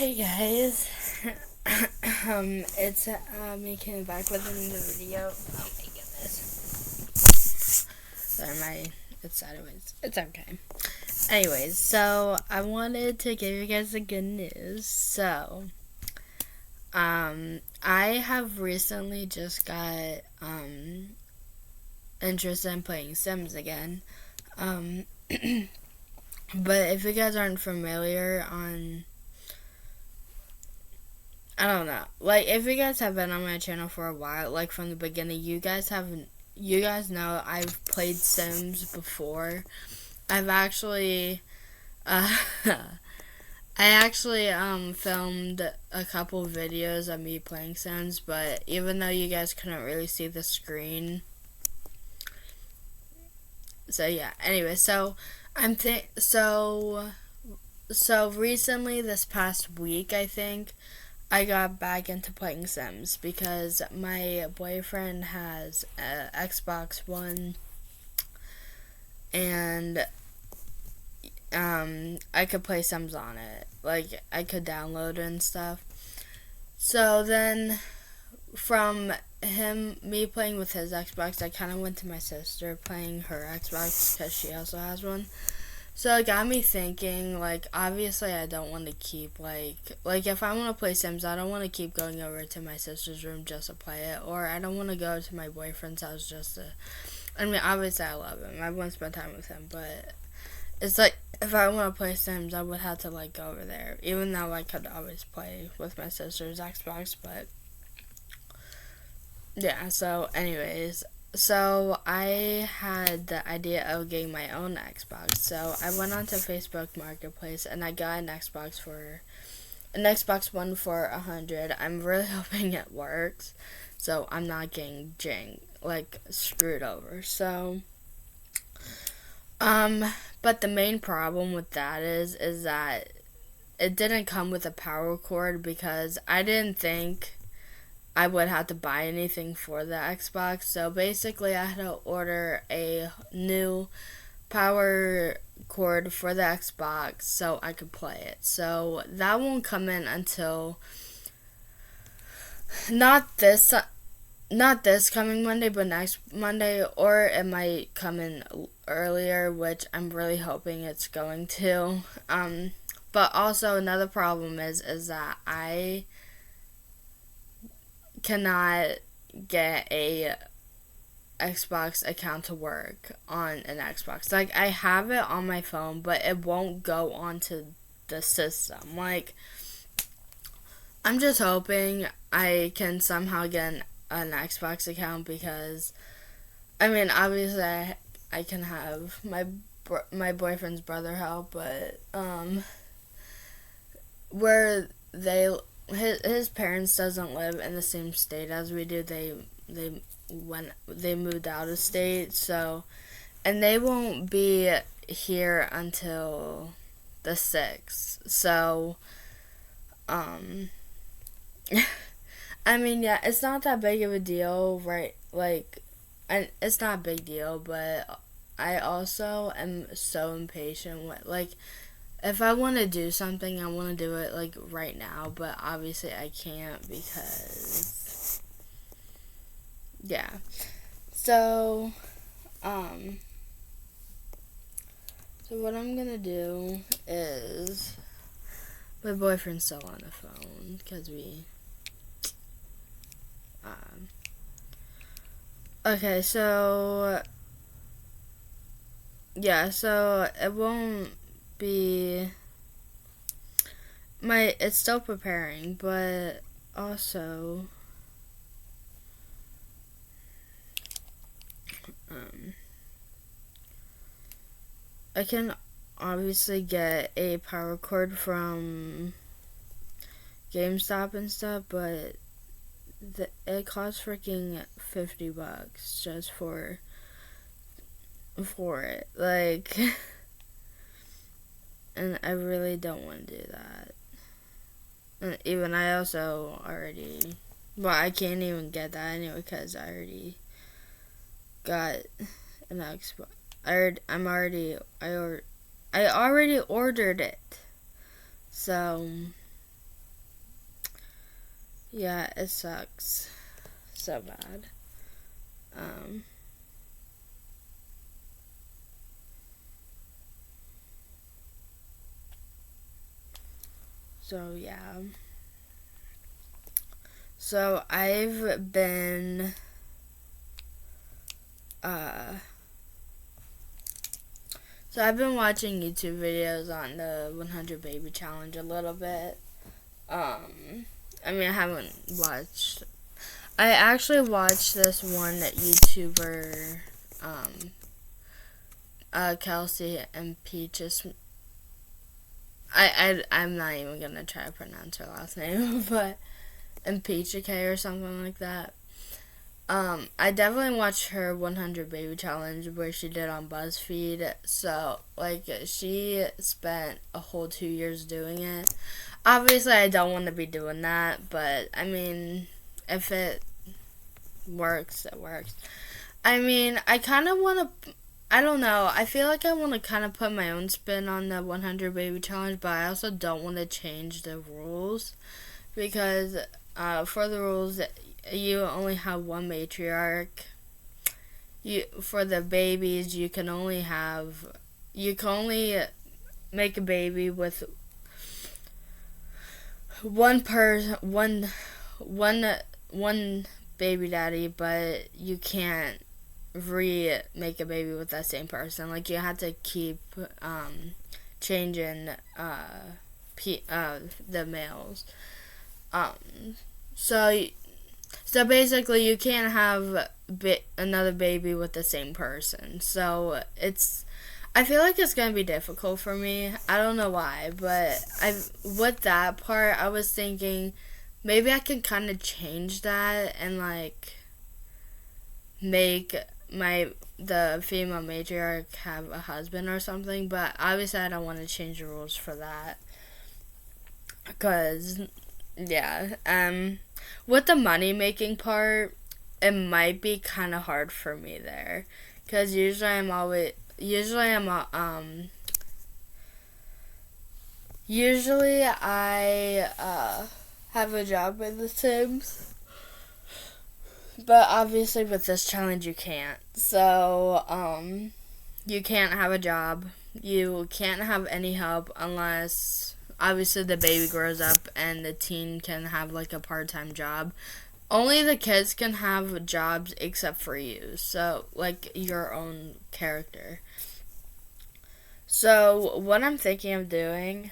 Hey guys, it's me coming back with another video. Oh my goodness. Sorry, it's sideways. It's okay. Anyways, so I wanted to give you guys the good news. So, I have recently just got interested in playing Sims again. But if you guys aren't familiar on, I don't know. Like, if you guys have been on my channel for a while, like from the beginning, you guys know I've played Sims before. I've actually, filmed a couple videos of me playing Sims, but even though you guys couldn't really see the screen, so yeah. Anyway, so so recently, this past week, I think, I got back into playing Sims because my boyfriend has an Xbox One, and I could play Sims on it. Like, I could download it and stuff. So then, from me playing with his Xbox, I kind of went to my sister playing her Xbox because she also has one. So it got me thinking, like, obviously I don't want to keep, like if I want to play Sims, I don't want to keep going over to my sister's room just to play it, or I don't want to go to my boyfriend's house just to, I mean, obviously I love him, I want to spend time with him, but it's like, if I want to play Sims, I would have to, like, go over there, even though I could always play with my sister's Xbox, but, yeah, so, anyways, so I had the idea of getting my own Xbox. So I went onto Facebook Marketplace and I got an Xbox One for $100. I'm really hoping it works, so I'm not getting screwed over. So, but the main problem with that is that it didn't come with a power cord because I didn't think I would have to buy anything for the Xbox. So basically I had to order a new power cord for the Xbox so I could play it. So that won't come in until not this coming Monday, but next Monday, or it might come in earlier, which I'm really hoping it's going to. But also another problem is that I cannot get a Xbox account to work on an Xbox. Like, I have it on my phone, but it won't go onto the system. Like, I'm just hoping I can somehow get an Xbox account because, I mean, obviously I can have my boyfriend's brother help, but where his parents doesn't live in the same state as we do. They moved out of state, so, and they won't be here until the 6th. So, I mean, yeah, it's not that big of a deal, right? Like, and it's not a big deal, but I also am so impatient with, like, if I want to do something, I want to do it, like, right now, but obviously I can't because, yeah. So what I'm gonna do is, my boyfriend's still on the phone, because okay, so, yeah, so it won't be it's still preparing, but also I can obviously get a power cord from GameStop and stuff, but it costs freaking $50 just for it, like. And I really don't want to do that. And even I also already, well, I can't even get that anyway because I already got an Xbox. I already ordered it. So, yeah, it sucks so bad. Um, so yeah. So I've been uh watching YouTube videos on the 100 baby challenge a little bit. I mean, I haven't watched. I actually watched this one YouTuber, Kelsey and Peaches. I'm not even gonna try to pronounce her last name, but Impeachak or something like that. I definitely watched her 100 baby challenge where she did on BuzzFeed. So, like, she spent a whole 2 years doing it. Obviously, I don't want to be doing that, but I mean, if it works, it works. I mean, I kind of want to. I don't know. I feel like I want to kind of put my own spin on the 100 baby challenge, but I also don't want to change the rules because for the rules, you only have one matriarch. For the babies, you can only make a baby with one baby daddy, but you can't make a baby with that same person. Like, you have to keep changing the males. So basically, you can't have another baby with the same person. So I feel like it's gonna be difficult for me. I don't know why, but with that part, I was thinking maybe I can kind of change that and like make the female matriarch have a husband or something. But obviously, I don't want to change the rules for that because yeah, with the money making part, it might be kind of hard for me there, because usually I have a job in The Sims, but obviously with this challenge you can't. So you can't have a job. You can't have any help unless obviously the baby grows up and the teen can have like a part-time job. Only the kids can have jobs except for you. So like your own character. So what I'm thinking of doing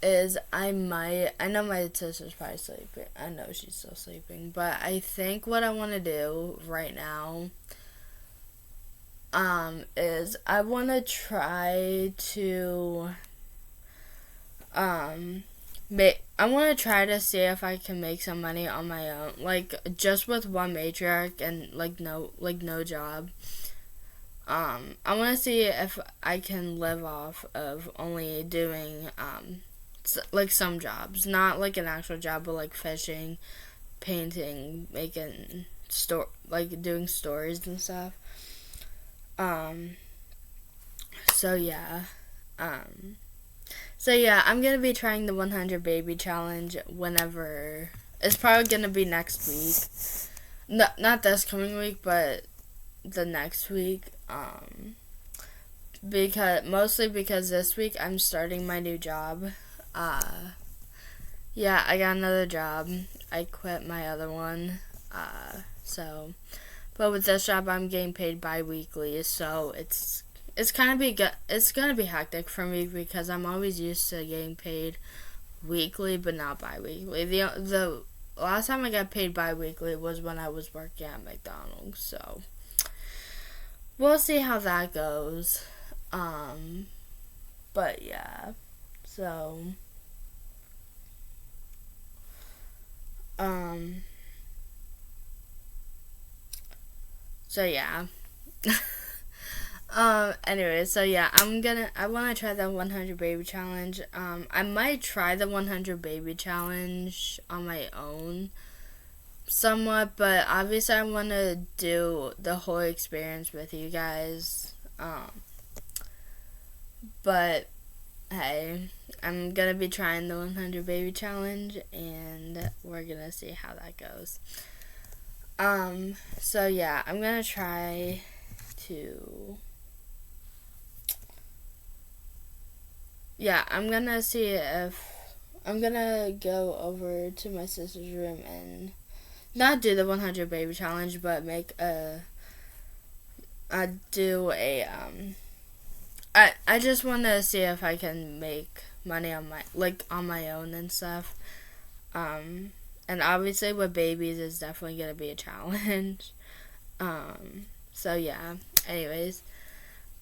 is I know my sister's probably sleeping. I know she's still sleeping, but I think what I want to do right now is I want to try to I want to try to see if I can make some money on my own, like just with one matriarch and no job. I want to see if I can live off of only doing like some jobs, not like an actual job, but like fishing, painting, making doing stories and stuff. So yeah. So yeah, I'm gonna be trying the 100 baby challenge whenever. It's probably gonna be next week. No, not this coming week, but the next week. Mostly because this week I'm starting my new job. Yeah, I got another job. I quit my other one. But with this job I'm getting paid bi-weekly, so it's gonna be hectic for me because I'm always used to getting paid weekly but not bi-weekly. The last time I got paid bi-weekly was when I was working at McDonald's, so we'll see how that goes. But yeah. So so yeah. Anyway, so yeah, I want to try the 100 baby challenge. I might try the 100 baby challenge on my own somewhat, but obviously I want to do the whole experience with you guys. But hey, I'm gonna be trying the 100 baby challenge, and we're gonna see how that goes. So yeah, I'm gonna try to. Yeah, I'm gonna see if I'm gonna go over to my sister's room and not do the 100 baby challenge, but make do a I just want to see if I can make money on my own and stuff. And obviously with babies it's definitely gonna be a challenge. So yeah. Anyways,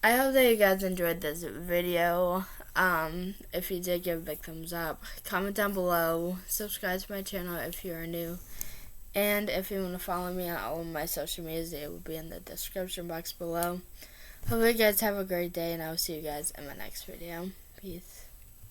I hope that you guys enjoyed this video. If you did, give a big thumbs up. Comment down below. Subscribe to my channel if you are new. And if you want to follow me on all of my social medias, it will be in the description box below. Hope you guys have a great day, and I will see you guys in my next video. Peace.